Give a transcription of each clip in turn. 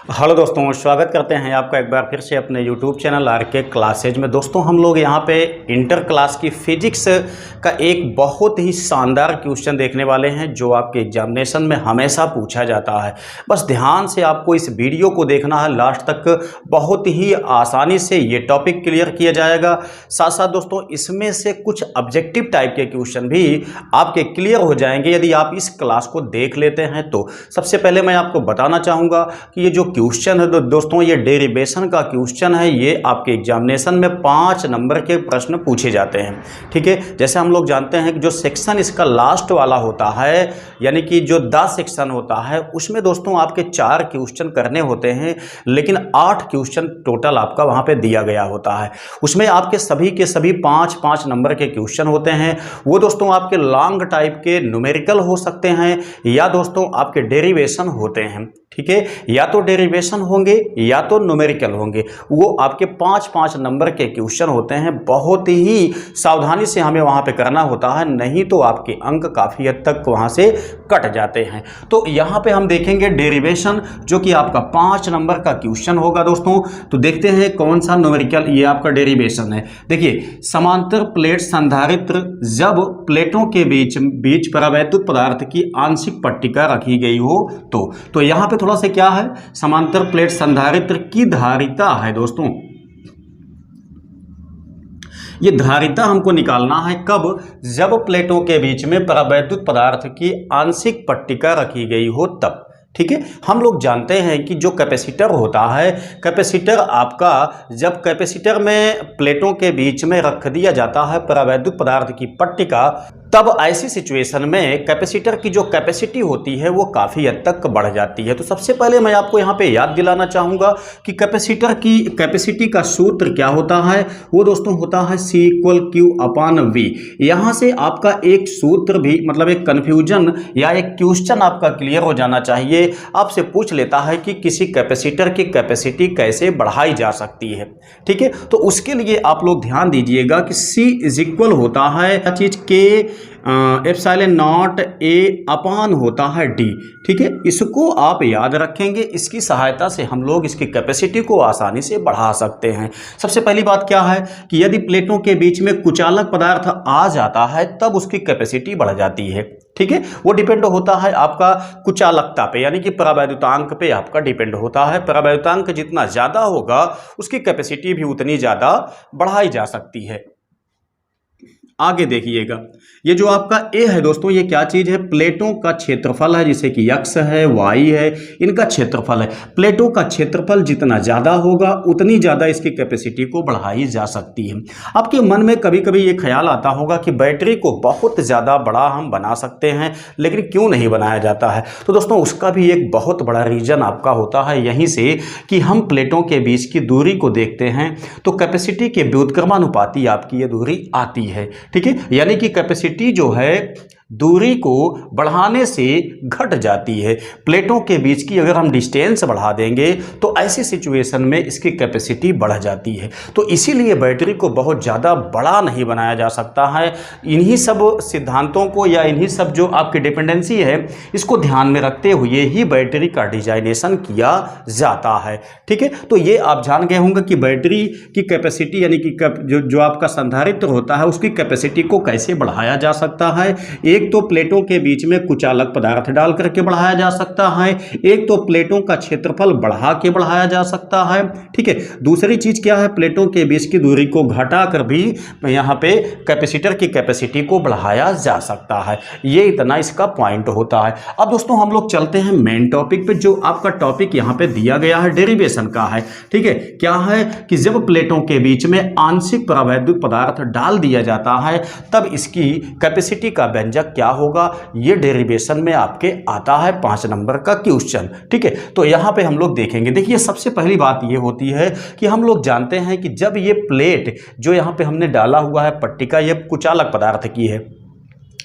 Hello दोस्तों, स्वागत करते हैं आपका एक बार फिर से अपने यूट्यूब चैनल आरके क्लासेज में। दोस्तों हम लोग यहाँ पे इंटर क्लास की फिजिक्स का एक बहुत ही शानदार क्वेश्चन देखने वाले हैं जो आपके एग्जामिनेशन में हमेशा पूछा जाता है। बस ध्यान से आपको इस वीडियो को देखना है लास्ट तक, बहुत ही आसानी से ये टॉपिक क्लियर किया जाएगा। साथ साथ दोस्तों इसमें से कुछ ऑब्जेक्टिव टाइप के क्वेश्चन भी आपके क्लियर हो जाएंगे यदि आप इस क्लास को देख लेते हैं तो। सबसे पहले मैं आपको बताना चाहूँगा कि ये जो क्वेश्चन है दोस्तों ये डेरिवेशन का क्वेश्चन है। ये आपके एग्जामिनेशन में 5 नंबर के प्रश्न पूछे जाते हैं। ठीक है, जैसे हम लोग जानते हैं कि जो सेक्शन इसका लास्ट वाला होता है यानी कि जो 10 सेक्शन होता है उसमें दोस्तों आपके 4 क्वेश्चन करने होते हैं, लेकिन 8 क्वेश्चन टोटल आपका वहाँ पे दिया गया होता है। उसमें आपके सभी के सभी 5-5 नंबर के क्वेश्चन होते हैं। वो दोस्तों आपके लॉन्ग टाइप के न्यूमेरिकल हो सकते हैं या दोस्तों आपके डेरिवेशन होते हैं। ठीक है, या तो डेरिवेशन होंगे या तो न्यूमेरिकल होंगे। वो आपके 5-5 नंबर के क्वेश्चन होते हैं। बहुत ही सावधानी से हमें वहाँ पे करना होता है, नहीं तो आपके अंक काफ़ी हद तक वहाँ से कट जाते हैं। तो यहाँ पे हम देखेंगे डेरिवेशन जो कि आपका 5 नंबर का क्वेश्चन होगा दोस्तों। तो देखते हैं कौन सा न्यूमेरिकल ये आपका डेरिवेशन है। देखिए, समांतर प्लेट संधारित्र जब प्लेटों के बीच परावैद्युत पदार्थ की आंशिक पट्टिका रखी गई हो तो यहाँ पे थोड़ा सा क्या है, समांतर प्लेट संधारित्र की धारिता है दोस्तों। ये धारिता हमको निकालना है कब, जब प्लेटों के बीच में परावैद्युत पदार्थ की आंशिक पट्टिका रखी गई हो तब। ठीक है, हम लोग जानते हैं कि जो कैपेसिटर होता है, कैपेसिटर आपका जब कैपेसिटर में प्लेटों के बीच में रख दिया जाता है परावैद्युत पदार्थ की पट्टिका, तब ऐसी सिचुएशन में कैपेसिटर की जो कैपेसिटी होती है वो काफ़ी हद तक बढ़ जाती है। तो सबसे पहले मैं आपको यहाँ पे याद दिलाना चाहूँगा कि कैपेसिटर की कैपेसिटी का सूत्र क्या होता है। वो दोस्तों होता है C=Q/V। यहाँ से आपका एक सूत्र भी मतलब एक कन्फ्यूजन या एक क्वेश्चन आपका क्लियर हो जाना चाहिए। आपसे पूछ लेता है कि किसी कैपेसिटर की कैपेसिटी कैसे बढ़ाई जा सकती है। ठीक है, तो उसके लिए आप लोग ध्यान दीजिएगा कि C होता है हर चीज़ के ε0A/अपान होता है D। ठीक है, इसको आप याद रखेंगे। इसकी सहायता से हम लोग इसकी कैपेसिटी को आसानी से बढ़ा सकते हैं। सबसे पहली बात क्या है कि यदि प्लेटों के बीच में कुचालक पदार्थ आ जाता है तब उसकी कैपेसिटी बढ़ जाती है। ठीक है, वो डिपेंड होता है आपका कुचालकता पे यानी कि परावैद्युतांक पे आपका डिपेंड होता है। परावैद्युतांक जितना ज़्यादा होगा उसकी कैपेसिटी भी उतनी ज़्यादा बढ़ाई जा सकती है। आगे देखिएगा, ये जो आपका ए है दोस्तों, ये क्या चीज़ है, प्लेटों का क्षेत्रफल है, जिसे कि x है y है, इनका क्षेत्रफल है। प्लेटों का क्षेत्रफल जितना ज़्यादा होगा उतनी ज़्यादा इसकी कैपेसिटी को बढ़ाई जा सकती है। आपके मन में कभी कभी ये ख्याल आता होगा कि बैटरी को बहुत ज़्यादा बड़ा हम बना सकते हैं, लेकिन क्यों नहीं बनाया जाता है। तो दोस्तों उसका भी एक बहुत बड़ा रीज़न आपका होता है यहीं से कि हम प्लेटों के बीच की दूरी को देखते हैं तो कैपेसिटी के व्युत्क्रमानुपाती आपकी ये दूरी आती है। ठीक है, यानी कि कैपेसिटी जो है दूरी को बढ़ाने से घट जाती है। प्लेटों के बीच की अगर हम डिस्टेंस बढ़ा देंगे तो ऐसी सिचुएशन में इसकी कैपेसिटी बढ़ जाती है। तो इसीलिए बैटरी को बहुत ज़्यादा बड़ा नहीं बनाया जा सकता है। इन्हीं सब सिद्धांतों को या इन्हीं सब जो आपकी डिपेंडेंसी है इसको ध्यान में रखते हुए ही बैटरी का डिजाइनेशन किया जाता है। ठीक है, तो ये आप जान गए होंगे कि बैटरी की कैपेसिटी यानी कि जो आपका संधारित्र होता है उसकी कैपेसिटी को कैसे बढ़ाया जा सकता है। एक तो प्लेटों के बीच में कुचालक पदार्थ डाल करके बढ़ाया जा सकता है, एक तो प्लेटों का क्षेत्रफल बढ़ा के बढ़ाया जा सकता है। ठीक है, दूसरी चीज क्या है, प्लेटों के बीच की दूरी को घटा कर भी यहाँ पे कैपेसिटर की कैपेसिटी को बढ़ाया जा सकता है। ये इतना इसका पॉइंट होता है। अब दोस्तों हम लोग चलते हैं मेन टॉपिक पे। जो आपका टॉपिक यहाँ पे दिया गया है डेरिवेशन का है। ठीक है, क्या है कि जब प्लेटों के बीच में आंशिक परावैद्युत पदार्थ डाल दिया जाता है तब इसकी कैपेसिटी का व्यंजक क्या होगा, ये डेरिवेशन में आपके आता है 5 नंबर का क्वेश्चन। ठीक है, तो यहां पे हम लोग देखेंगे। देखिए, सबसे पहली बात ये होती है कि हम लोग जानते हैं कि जब ये प्लेट जो यहां पे हमने डाला हुआ है पट्टिका, ये कुचालक पदार्थ की है।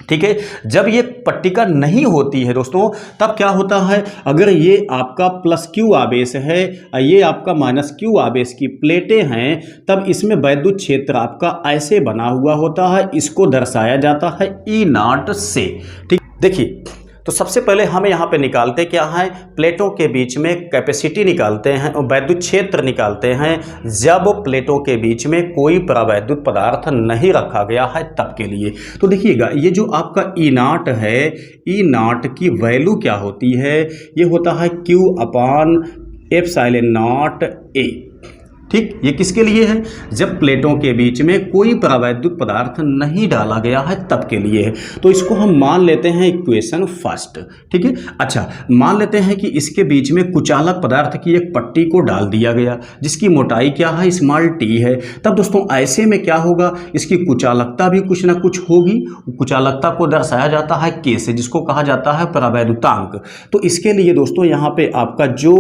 ठीक है, जब ये पट्टिका नहीं होती है दोस्तों तब क्या होता है, अगर ये आपका +Q आवेश है, ये आपका -Q आवेश की प्लेटें हैं, तब इसमें वैद्युत क्षेत्र आपका ऐसे बना हुआ होता है। इसको दर्शाया जाता है E0 से। ठीक, देखिए तो सबसे पहले हमें यहाँ पे निकालते क्या है, प्लेटों के बीच में कैपेसिटी निकालते हैं और वैद्युत क्षेत्र निकालते हैं जब प्लेटों के बीच में कोई परावैद्युत पदार्थ नहीं रखा गया है तब के लिए। तो देखिएगा ये जो आपका ई नॉट है, ई नॉट की वैल्यू क्या होती है, ये होता है Q upon epsilon not A। ठीक, ये किसके लिए है, जब प्लेटों के बीच में कोई परावैद्युत पदार्थ नहीं डाला गया है तब के लिए है। तो इसको हम मान लेते हैं इक्वेशन फर्स्ट। ठीक है, अच्छा मान लेते हैं कि इसके बीच में कुचालक पदार्थ की एक पट्टी को डाल दिया गया जिसकी मोटाई क्या है, स्मॉल t है। तब दोस्तों ऐसे में क्या होगा, इसकी कुचालकता भी कुछ ना कुछ होगी। कुचालकता को दर्शाया जाता है k से, जिसको कहा जाता है परावैद्युतांक। तो इसके लिए दोस्तों यहाँ पे आपका जो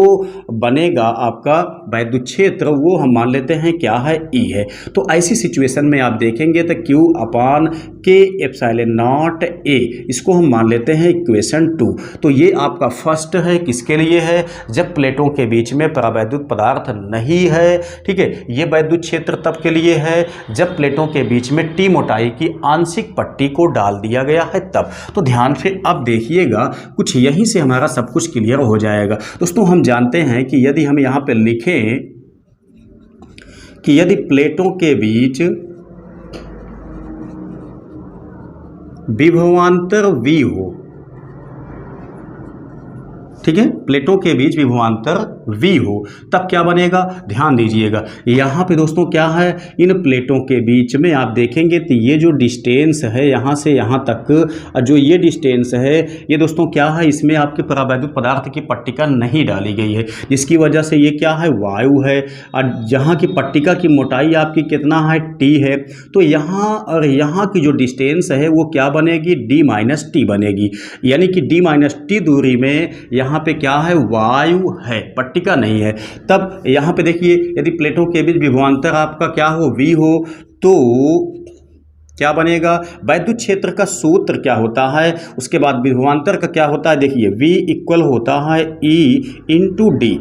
बनेगा आपका वैद्युत क्षेत्र वो हम मान लेते हैं क्या है, E है। तो ऐसी सिचुएशन में आप देखेंगे तो Q upon K epsilon not A, इसको हम मान लेते हैं इक्वेशन 2। तो ये आपका फर्स्ट है, किसके लिए है, जब प्लेटों के बीच में परावैद्युत पदार्थ नहीं है। ठीक है, ये वैद्युत क्षेत्र तब के लिए है जब प्लेटों के बीच में T मोटाई की आंशिक पट्टी को डाल दिया गया है तब। तो ध्यान से अब देखिएगा, कुछ यहीं से हमारा सब कुछ क्लियर हो जाएगा। दोस्तों हम जानते हैं कि यदि हम यहाँ पे लिखें कि यदि प्लेटों के बीच विभवांतर V हो, ठीक है, प्लेटों के बीच विभवांतर V हो तब क्या बनेगा, ध्यान दीजिएगा। यहाँ पे दोस्तों क्या है, इन प्लेटों के बीच में आप देखेंगे तो ये जो डिस्टेंस है यहाँ से यहाँ तक, जो ये डिस्टेंस है ये दोस्तों क्या है, इसमें आपके परावैद्युत पदार्थ की पट्टिका नहीं डाली गई है, जिसकी वजह से ये क्या है, वायु है। और जहाँ की पट्टिका की मोटाई आपकी कितना है, T है। तो यहाँ और यहाँ की जो डिस्टेंस है वो क्या बनेगी, D माइनस टी बनेगी। यानी कि D माइनस टी दूरी में यहाँ पे क्या है, वायु है, पट्टिका नहीं है। तब यहाँ पे देखिए यदि प्लेटों के बीच विभवांतर आपका क्या हो, V हो, तो क्या बनेगा, वैद्युत क्षेत्र का सूत्र क्या होता है, उसके बाद विभवांतर का क्या होता है, देखिए V इक्वल होता है E इंटू D।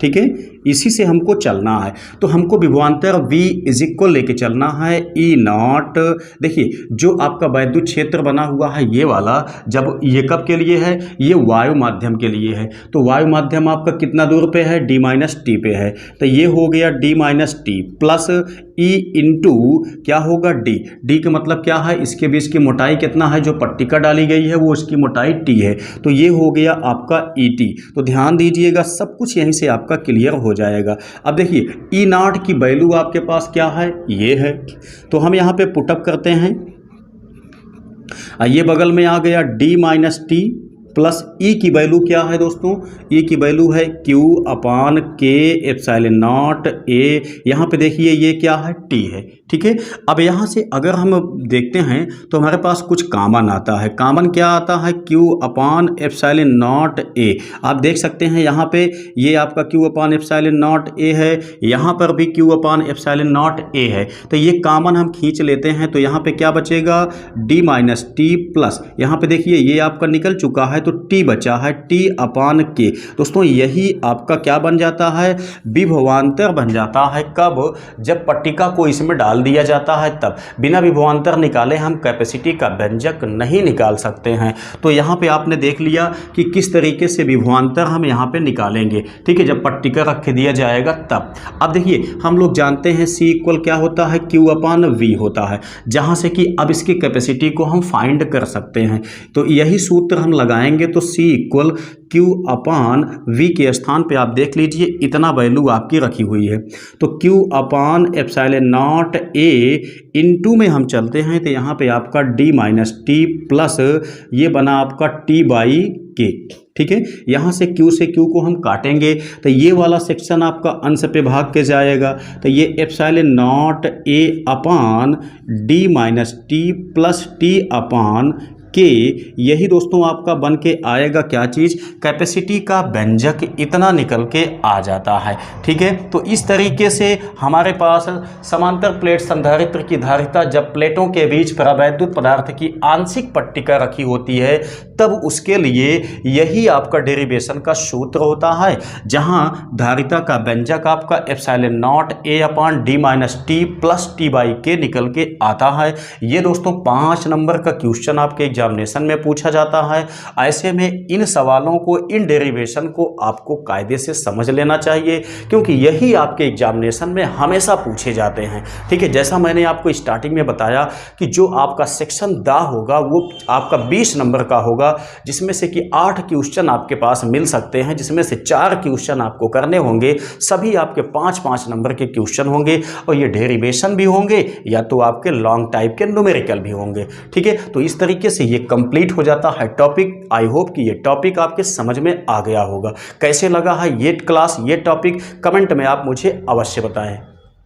ठीक है, इसी से हमको चलना है। तो हमको विभवांतर V इज इक्वल लेके चलना है ई नॉट। देखिए जो आपका वैद्युत क्षेत्र बना हुआ है ये वाला, जब ये कब के लिए है, ये वायु माध्यम के लिए है। तो वायु माध्यम आपका कितना दूर पे है, D माइनस टी पे है। तो ये हो गया D minus T plus E into क्या होगा, D का मतलब क्या है, इसके बीच की मोटाई कितना है, जो पट्टिका डाली गई है वो इसकी मोटाई T है। तो ये हो गया आपका ET। तो ध्यान दीजिएगा, सब कुछ यहीं से आपका क्लियर हो जाएगा। अब देखिए ई नॉट की वैल्यू आपके पास क्या है, ये है। तो हम यहाँ पे पुटअप करते हैं, ये बगल में आ गया D minus T plus E की वैल्यू क्या है दोस्तों, E की वैल्यू है Q upon K epsilon not A। यहाँ पे देखिए ये क्या है, T है। ठीक है, अब यहाँ से अगर हम देखते हैं तो हमारे पास कुछ कॉमन आता है। कॉमन क्या आता है, Q upon epsilon not A। आप देख सकते हैं यहाँ पे ये आपका Q upon epsilon not A है, यहाँ पर भी Q upon epsilon not A है। तो ये कॉमन हम खींच लेते हैं, तो यहाँ पे क्या बचेगा, D माइनस टी प्लस यहाँ पे देखिए ये आपका निकल चुका है तो T बचा है, T अपान K। दोस्तों यही आपका क्या बन जाता है, विभवांतर बन जाता है। कब, जब पट्टिका को इसमें डाल दिया जाता है तब। बिना विभवांतर निकाले हम कैपेसिटी का व्यंजक नहीं निकाल सकते हैं। तो यहाँ पे आपने देख लिया कि किस तरीके से विभवांतर हम यहाँ पे निकालेंगे। ठीक है, जब पट्टिका रख दिया जाएगा तब। अब देखिए हम लोग जानते हैं C इक्वल क्या होता है, Q अपान V होता है, जहाँ से कि अब इसकी कैपेसिटी को हम फाइंड कर सकते हैं। तो यही सूत्र हम लगाएंगे तो C इक्वल Q अपान V के स्थान पे आप देख लीजिए इतना वैल्यू आपकी रखी हुई है। तो Q upon epsilon not A into में हम चलते हैं तो यहाँ पे आपका D माइनस टी प्लस ये बना आपका T बाई K। ठीक है, यहाँ से Q से Q को हम काटेंगे तो ये वाला सेक्शन आपका अंश पे भाग के जाएगा। तो ये epsilon not A upon D minus T plus T upon K, यही दोस्तों आपका बन के आएगा क्या चीज़, कैपेसिटी का व्यंजक इतना निकल के आ जाता है। ठीक है, तो इस तरीके से हमारे पास समांतर प्लेट संधारित्र की धारिता जब प्लेटों के बीच परावैद्युत पदार्थ की आंशिक पट्टिका रखी होती है तब उसके लिए यही आपका डेरिवेशन का सूत्र होता है, जहां धारिता का व्यंजक आपका epsilon not A upon D minus T plus T by K निकल के आता है। ये दोस्तों 5 नंबर का क्वेश्चन आपके एग्जाम एग्जामिनेशन में पूछा जाता है। ऐसे में इन सवालों को, इन डेरिवेशन को आपको कायदे से समझ लेना चाहिए, क्योंकि यही आपके एग्जामिनेशन में हमेशा पूछे जाते हैं। ठीक है, जैसा मैंने आपको स्टार्टिंग में बताया कि जो आपका सेक्शन दा होगा वो आपका 20 नंबर का होगा, जिसमें से कि 8 क्वेश्चन आपके पास मिल सकते हैं, जिसमें से 4 क्वेश्चन आपको करने होंगे। सभी आपके 5-5 नंबर के क्वेश्चन होंगे और ये डेरिवेशन भी होंगे या तो आपके लॉन्ग टाइप के न्यूमेरिकल भी होंगे। ठीक है, तो इस तरीके से ये कंप्लीट हो जाता है टॉपिक। आई होप कि ये टॉपिक आपके समझ में आ गया होगा। कैसे लगा है ये क्लास, ये टॉपिक, कमेंट में आप मुझे अवश्य बताएं।